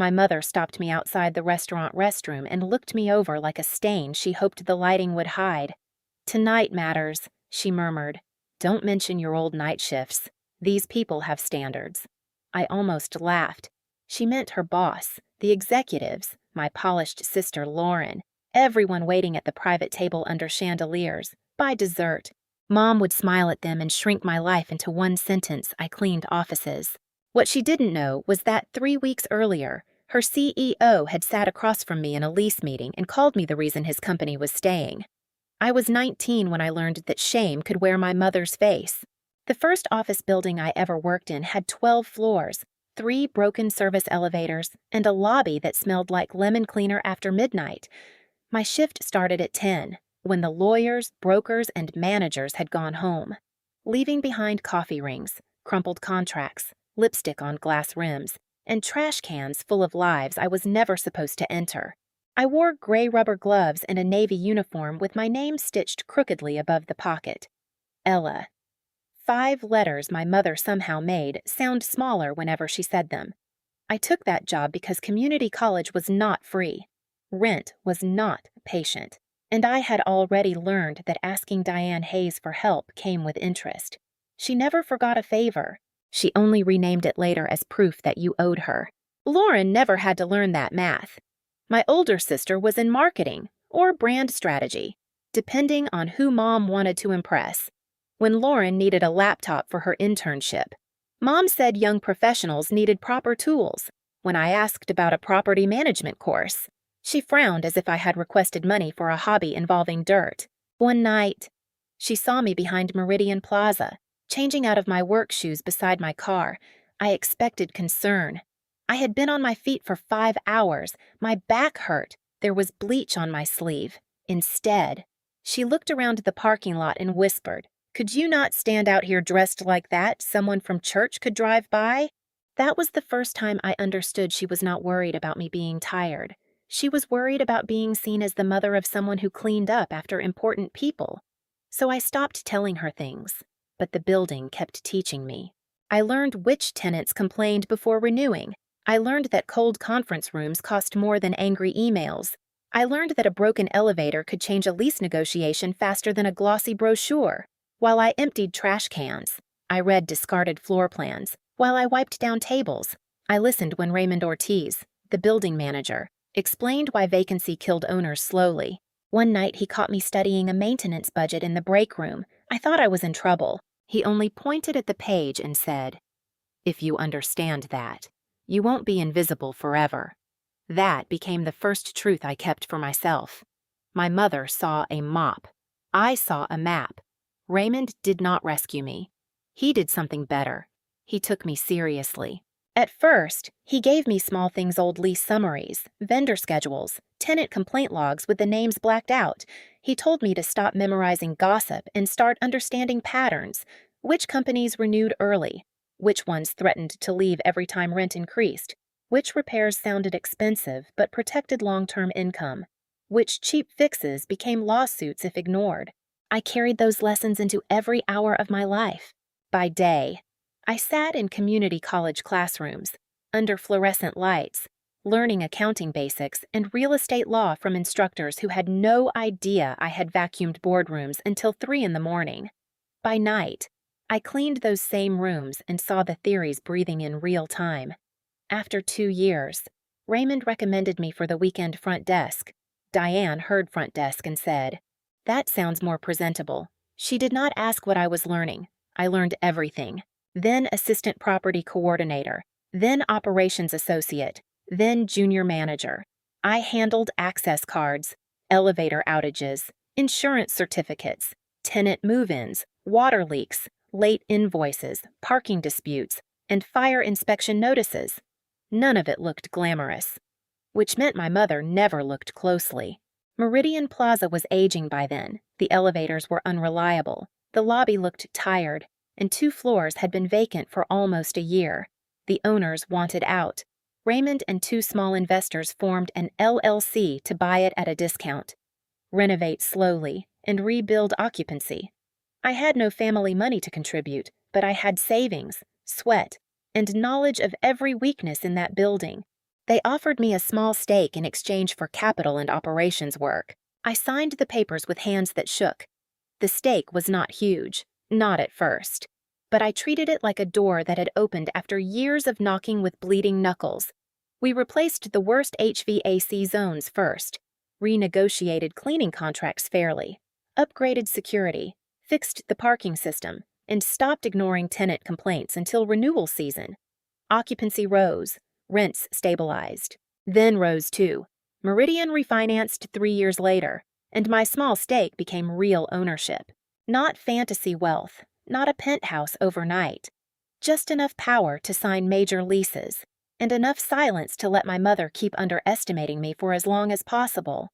My mother stopped me outside the restaurant restroom and looked me over like a stain she hoped the lighting would hide. "Tonight matters," she murmured. "Don't mention your old night shifts. These people have standards." I almost laughed. She meant her boss, the executives, my polished sister Lauren, everyone waiting at the private table under chandeliers, by dessert. Mom would smile at them and shrink my life into one sentence: I cleaned offices. What she didn't know was that 3 weeks earlier, her CEO had sat across from me in a lease meeting and called me the reason his company was staying. I was 19 when I learned that shame could wear my mother's face. The first office building I ever worked in had 12 floors, 3 broken service elevators, and a lobby that smelled like lemon cleaner after midnight. My shift started at 10, when the lawyers, brokers, and managers had gone home, leaving behind coffee rings, crumpled contracts, lipstick on glass rims, and trash cans full of lives I was never supposed to enter. I wore gray rubber gloves and a navy uniform with my name stitched crookedly above the pocket. Ella. 5 letters my mother somehow made sound smaller whenever she said them. I took that job because community college was not free. Rent was not patient, and I had already learned that asking Diane Hayes for help came with interest. She never forgot a favor. She only renamed it later as proof that you owed her. Lauren never had to learn that math. My older sister was in marketing or brand strategy, depending on who Mom wanted to impress. When Lauren needed a laptop for her internship, Mom said young professionals needed proper tools. When I asked about a property management course, she frowned as if I had requested money for a hobby involving dirt. One night, she saw me behind Meridian Plaza, changing out of my work shoes beside my car. I expected concern. I had been on my feet for 5 hours. My back hurt. There was bleach on my sleeve. Instead, she looked around the parking lot and whispered, "Could you not stand out here dressed like that? Someone from church could drive by." That was the first time I understood she was not worried about me being tired. She was worried about being seen as the mother of someone who cleaned up after important people. So I stopped telling her things, but the building kept teaching me. I learned which tenants complained before renewing. I learned that cold conference rooms cost more than angry emails. I learned that a broken elevator could change a lease negotiation faster than a glossy brochure. While I emptied trash cans, I read discarded floor plans. While I wiped down tables, I listened when Raymond Ortiz, the building manager, explained why vacancy killed owners slowly. One night he caught me studying a maintenance budget in the break room. I thought I was in trouble. He only pointed at the page and said, "If you understand that, you won't be invisible forever." That became the first truth I kept for myself. My mother saw a mop. I saw a map. Raymond did not rescue me. He did something better. He took me seriously. At first, he gave me small things: old lease summaries, vendor schedules, tenant complaint logs with the names blacked out. He told me to stop memorizing gossip and start understanding patterns. Which companies renewed early? Which ones threatened to leave every time rent increased? Which repairs sounded expensive but protected long-term income? Which cheap fixes became lawsuits if ignored? I carried those lessons into every hour of my life. By day, I sat in community college classrooms, under fluorescent lights, learning accounting basics and real estate law from instructors who had no idea I had vacuumed boardrooms until 3 in the morning. By night, I cleaned those same rooms and saw the theories breathing in real time. After 2 years, Raymond recommended me for the weekend front desk. Diane heard front desk and said, "That sounds more presentable." She did not ask what I was learning. I learned everything. Then assistant property coordinator, then operations associate, then junior manager. I handled access cards, elevator outages, insurance certificates, tenant move-ins, water leaks, late invoices, parking disputes, and fire inspection notices. None of it looked glamorous, which meant my mother never looked closely. Meridian Plaza was aging by then. The elevators were unreliable. The lobby looked tired, and 2 floors had been vacant for almost a year. The owners wanted out. Raymond and 2 small investors formed an LLC to buy it at a discount, renovate slowly, and rebuild occupancy. I had no family money to contribute, but I had savings, sweat, and knowledge of every weakness in that building. They offered me a small stake in exchange for capital and operations work. I signed the papers with hands that shook. The stake was not huge, not at first. But I treated it like a door that had opened after years of knocking with bleeding knuckles. We replaced the worst HVAC zones first, renegotiated cleaning contracts fairly, upgraded security, fixed the parking system, and stopped ignoring tenant complaints until renewal season. Occupancy rose, rents stabilized. Then rose too. Meridian refinanced 3 years later, and my small stake became real ownership. Not fantasy wealth, not a penthouse overnight. Just enough power to sign major leases, and enough silence to let my mother keep underestimating me for as long as possible.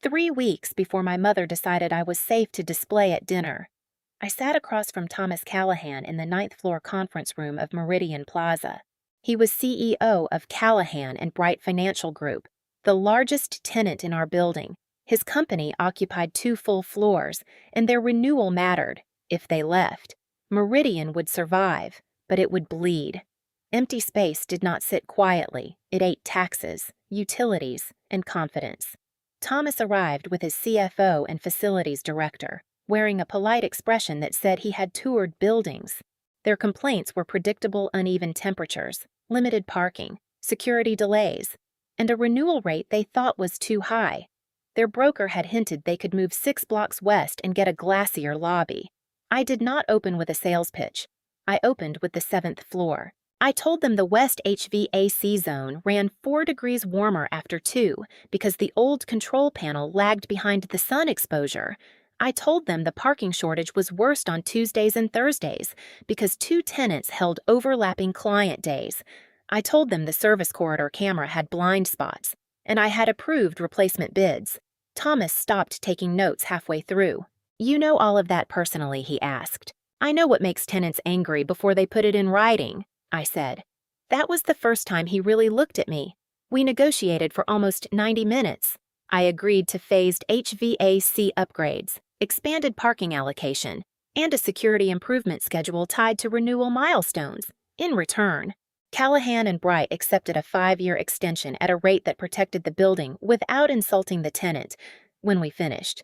3 weeks before my mother decided I was safe to display at dinner, I sat across from Thomas Callahan in the 9th floor conference room of Meridian Plaza. He was CEO of Callahan and Bright Financial Group, the largest tenant in our building. His company occupied 2 full floors, and their renewal mattered. If they left, Meridian would survive, but it would bleed. Empty space did not sit quietly. It ate taxes, utilities, and confidence. Thomas arrived with his CFO and facilities director, wearing a polite expression that said he had toured buildings. Their complaints were predictable uneven temperatures, limited parking, security delays, and a renewal rate they thought was too high. Their broker had hinted they could move 6 blocks west and get a glassier lobby. I did not open with a sales pitch. I opened with the 7th floor. I told them the west HVAC zone ran 4 degrees warmer after 2 because the old control panel lagged behind the sun exposure. I told them the parking shortage was worst on Tuesdays and Thursdays because 2 tenants held overlapping client days. I told them the service corridor camera had blind spots, and I had approved replacement bids. Thomas stopped taking notes halfway through. "You know all of that personally," he asked. "I know what makes tenants angry before they put it in writing," I said. That was the first time he really looked at me. We negotiated for almost 90 minutes. I agreed to phased HVAC upgrades, expanded parking allocation, and a security improvement schedule tied to renewal milestones. In return, Callahan and Bright accepted a 5-year extension at a rate that protected the building without insulting the tenant. When we finished,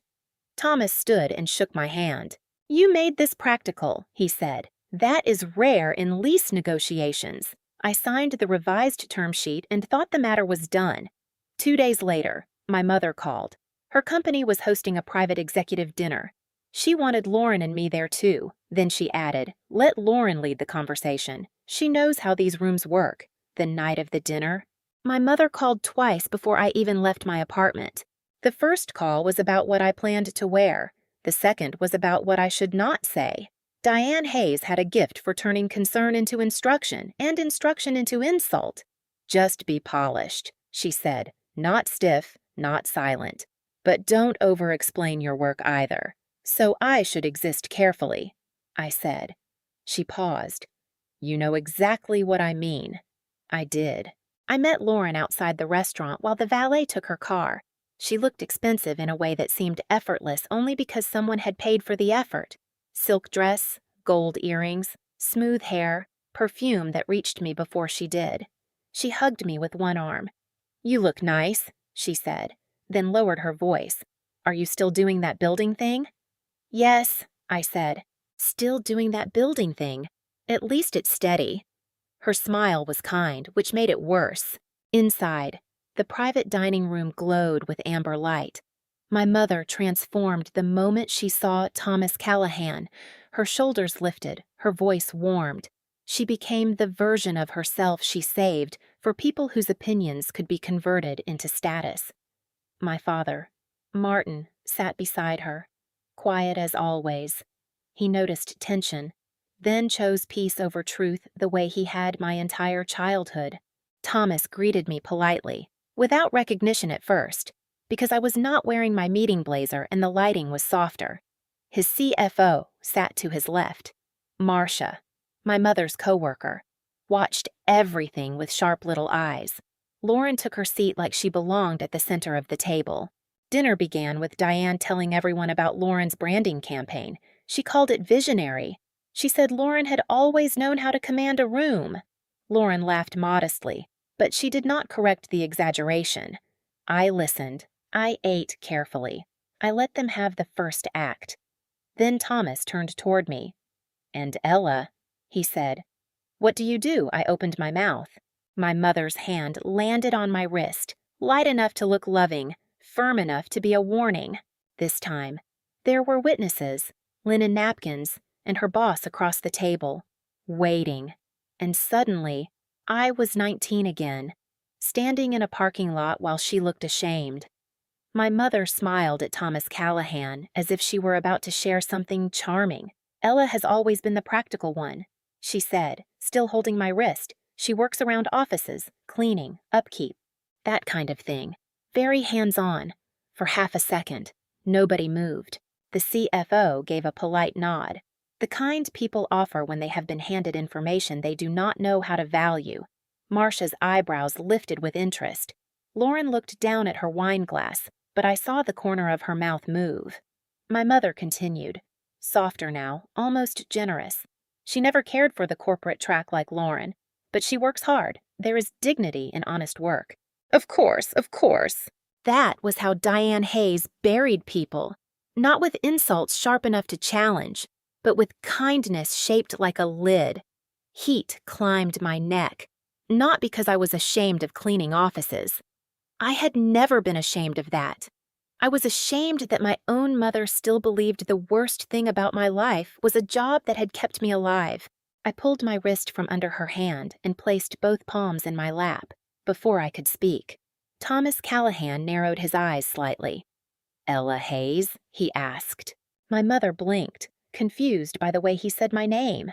Thomas stood and shook my hand. "You made this practical," he said. "That is rare in lease negotiations." I signed the revised term sheet and thought the matter was done. 2 days later, my mother called. Her company was hosting a private executive dinner. She wanted Lauren and me there too. Then she added, "Let Lauren lead the conversation. She knows how these rooms work." The night of the dinner, my mother called twice before I even left my apartment. The first call was about what I planned to wear. The second was about what I should not say. Diane Hayes had a gift for turning concern into instruction and instruction into insult. "Just be polished," she said. "Not stiff, not silent. But don't over-explain your work either. So I should exist carefully," I said. She paused. "You know exactly what I mean." I did. I met Lauren outside the restaurant while the valet took her car. She looked expensive in a way that seemed effortless only because someone had paid for the effort. Silk dress, gold earrings, smooth hair, perfume that reached me before she did. She hugged me with one arm. "You look nice," she said, then lowered her voice. "Are you still doing that building thing?" "Yes," I said. "Still doing that building thing. At least it's steady." Her smile was kind, which made it worse. Inside, the private dining room glowed with amber light. My mother transformed the moment she saw Thomas Callahan. Her shoulders lifted, her voice warmed. She became the version of herself she saved for people whose opinions could be converted into status. My father, Martin, sat beside her, quiet as always. He noticed tension, then chose peace over truth the way he had my entire childhood. Thomas greeted me politely, without recognition at first, because I was not wearing my meeting blazer and the lighting was softer. His CFO sat to his left. Marcia, my mother's coworker, watched everything with sharp little eyes. Lauren took her seat like she belonged at the center of the table. Dinner began with Diane telling everyone about Lauren's branding campaign. She called it visionary. She said Lauren had always known how to command a room. Lauren laughed modestly. But she did not correct the exaggeration. I listened. I ate carefully. I let them have the first act. Then Thomas turned toward me. "And Ella," he said. "What do you do?" I opened my mouth. My mother's hand landed on my wrist, light enough to look loving, firm enough to be a warning. This time, there were witnesses, linen napkins, and her boss across the table, waiting. And suddenly, I was 19 again, standing in a parking lot while she looked ashamed. My mother smiled at Thomas Callahan as if she were about to share something charming. "Ella has always been the practical one," she said, still holding my wrist. "She works around offices, cleaning, upkeep, that kind of thing. Very hands-on." For half a second, nobody moved. The CFO gave a polite nod, the kind people offer when they have been handed information they do not know how to value. Marcia's eyebrows lifted with interest. Lauren looked down at her wine glass, but I saw the corner of her mouth move. My mother continued, softer now, almost generous. "She never cared for the corporate track like Lauren, but she works hard. There is dignity in honest work." Of course, of course. That was how Diane Hayes buried people, not with insults sharp enough to challenge, but with kindness shaped like a lid. Heat climbed my neck, not because I was ashamed of cleaning offices. I had never been ashamed of that. I was ashamed that my own mother still believed the worst thing about my life was a job that had kept me alive. I pulled my wrist from under her hand and placed both palms in my lap. Before I could speak, Thomas Callahan narrowed his eyes slightly. "Ella Hayes?" he asked. My mother blinked, confused by the way he said my name.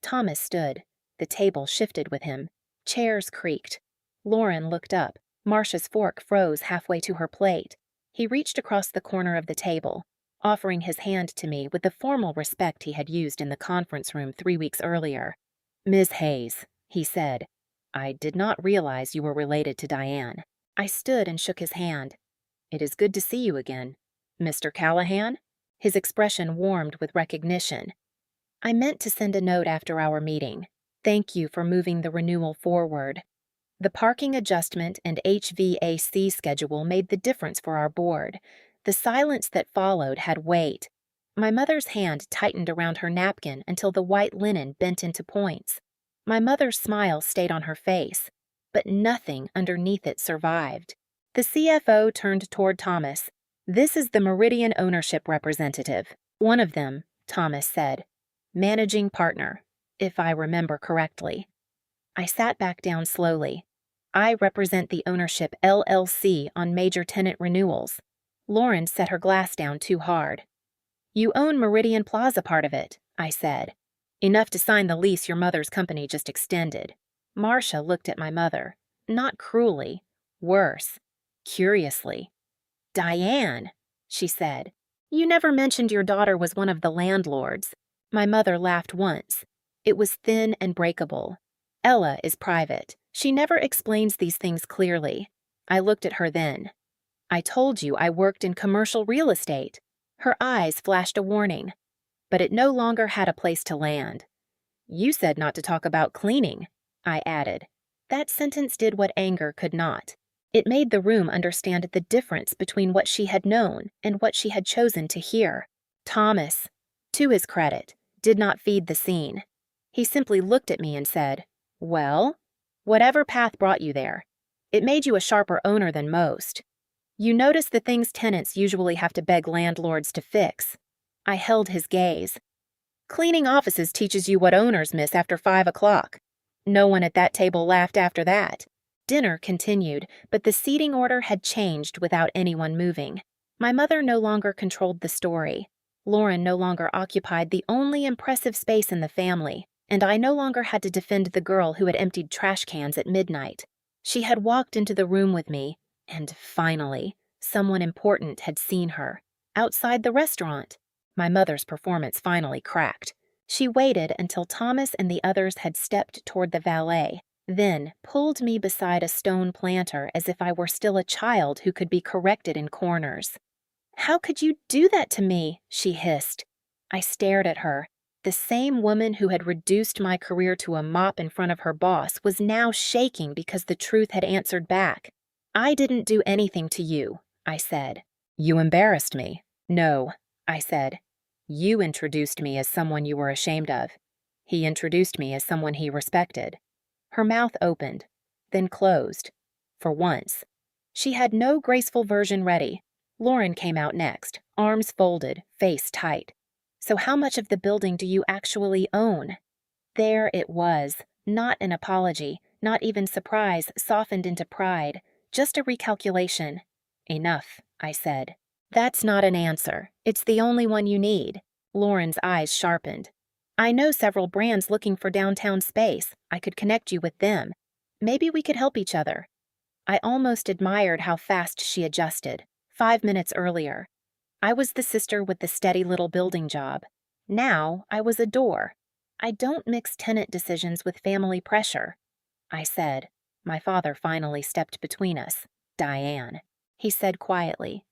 Thomas stood. The table shifted with him. Chairs creaked. Lauren looked up. Marcia's fork froze halfway to her plate. He reached across the corner of the table, offering his hand to me with the formal respect he had used in the conference room 3 weeks earlier. "Ms. Hayes," he said, "I did not realize you were related to Diane." I stood and shook his hand. "It is good to see you again. Mr. Callahan?" His expression warmed with recognition. "I meant to send a note after our meeting. Thank you for moving the renewal forward. The parking adjustment and HVAC schedule made the difference for our board. The silence that followed had weight." My mother's hand tightened around her napkin until the white linen bent into points. My mother's smile stayed on her face, but nothing underneath it survived. The CFO turned toward Thomas. "This is the Meridian ownership representative. One of them," Thomas said. "Managing partner, if I remember correctly." I sat back down slowly. "I represent the ownership LLC on major tenant renewals." Lauren set her glass down too hard. "You own Meridian Plaza part of it," I said. "Enough to sign the lease your mother's company just extended." Marcia looked at my mother, not cruelly, worse, curiously. "Diane," she said, "you never mentioned your daughter was one of the landlords." My mother laughed once. It was thin and breakable. "Ella is private. She never explains these things clearly." I looked at her then. "I told you I worked in commercial real estate." Her eyes flashed a warning, but it no longer had a place to land. "You said not to talk about cleaning," I added. That sentence did what anger could not. It made the room understand the difference between what she had known and what she had chosen to hear. Thomas, to his credit, did not feed the scene. He simply looked at me and said, "Well, whatever path brought you there, it made you a sharper owner than most. You noticed the things tenants usually have to beg landlords to fix." I held his gaze. "Cleaning offices teaches you what owners miss after 5 o'clock. No one at that table laughed after that. Dinner continued, but the seating order had changed without anyone moving. My mother no longer controlled the story. Lauren no longer occupied the only impressive space in the family, and I no longer had to defend the girl who had emptied trash cans at midnight. She had walked into the room with me, and finally, someone important had seen her. Outside the restaurant. My mother's performance finally cracked. She waited until Thomas and the others had stepped toward the valet, then pulled me beside a stone planter as if I were still a child who could be corrected in corners. "How could you do that to me?" she hissed. I stared at her. The same woman who had reduced my career to a mop in front of her boss was now shaking because the truth had answered back. "I didn't do anything to you," I said. "You embarrassed me." "No," I said. "You introduced me as someone you were ashamed of. He introduced me as someone he respected." Her mouth opened, then closed. For once. She had no graceful version ready. Lauren came out next, arms folded, face tight. "So how much of the building do you actually own?" There it was, not an apology, not even surprise softened into pride, just a recalculation. "Enough," I said. "That's not an answer. It's the only one you need." Lauren's eyes sharpened. "I know several brands looking for downtown space. I could connect you with them. Maybe we could help each other." I almost admired how fast she adjusted. 5 minutes earlier, I was the sister with the steady little building job. Now I was a door. "I don't mix tenant decisions with family pressure," I said. My father finally stepped between us. "Diane," he said quietly,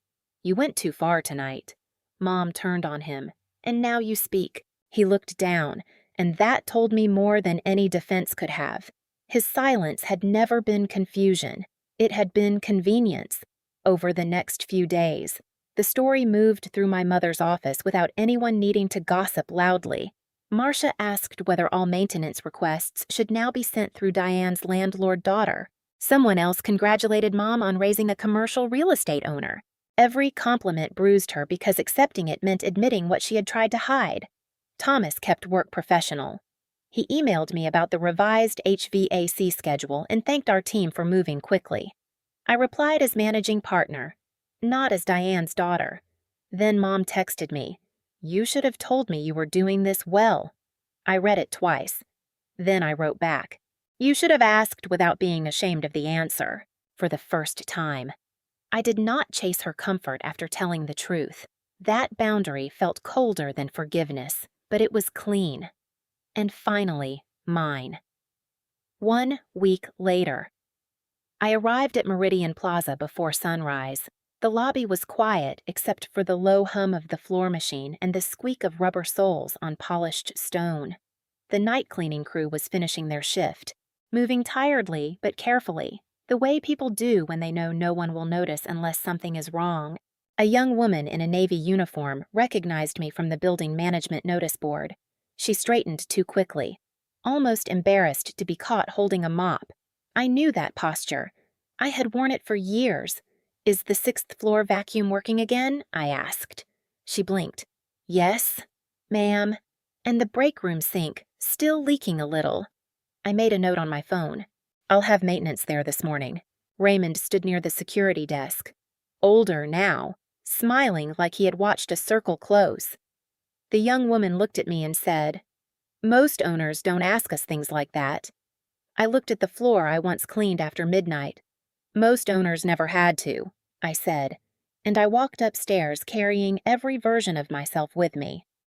"you went too far tonight." Mom turned on him. "And now you speak." He looked down, and that told me more than any defense could have. His silence had never been confusion. It had been convenience. Over the next few days, the story moved through my mother's office without anyone needing to gossip loudly. Marcia asked whether all maintenance requests should now be sent through Diane's landlord daughter. Someone else congratulated Mom on raising a commercial real estate owner. Every compliment bruised her because accepting it meant admitting what she had tried to hide. Thomas kept work professional. He emailed me about the revised HVAC schedule and thanked our team for moving quickly. I replied as managing partner, not as Diane's daughter. Then Mom texted me, "You should have told me you were doing this well." I read it twice. Then I wrote back, "You should have asked without being ashamed of the answer," for the first time. I did not chase her comfort after telling the truth. That boundary felt colder than forgiveness, but it was clean. And finally, mine. 1 week later. I arrived at Meridian Plaza before sunrise. The lobby was quiet except for the low hum of the floor machine and the squeak of rubber soles on polished stone. The night cleaning crew was finishing their shift, moving tiredly but carefully, the way people do when they know no one will notice unless something is wrong. A young woman in a navy uniform recognized me from the building management notice board. She straightened too quickly, almost embarrassed to be caught holding a mop. I knew that posture. I had worn it for years. "Is the 6th floor vacuum working again?" I asked. She blinked. "Yes, ma'am." "And the break room sink, still leaking a little." I made a note on my phone. "I'll have maintenance there this morning." Raymond stood near the security desk. Older now, smiling like he had watched a circle close. The young woman looked at me and said, "Most owners don't ask us things like that." I looked at the floor I once cleaned after midnight. "Most owners never had to," I said, and I walked upstairs carrying every version of myself with me.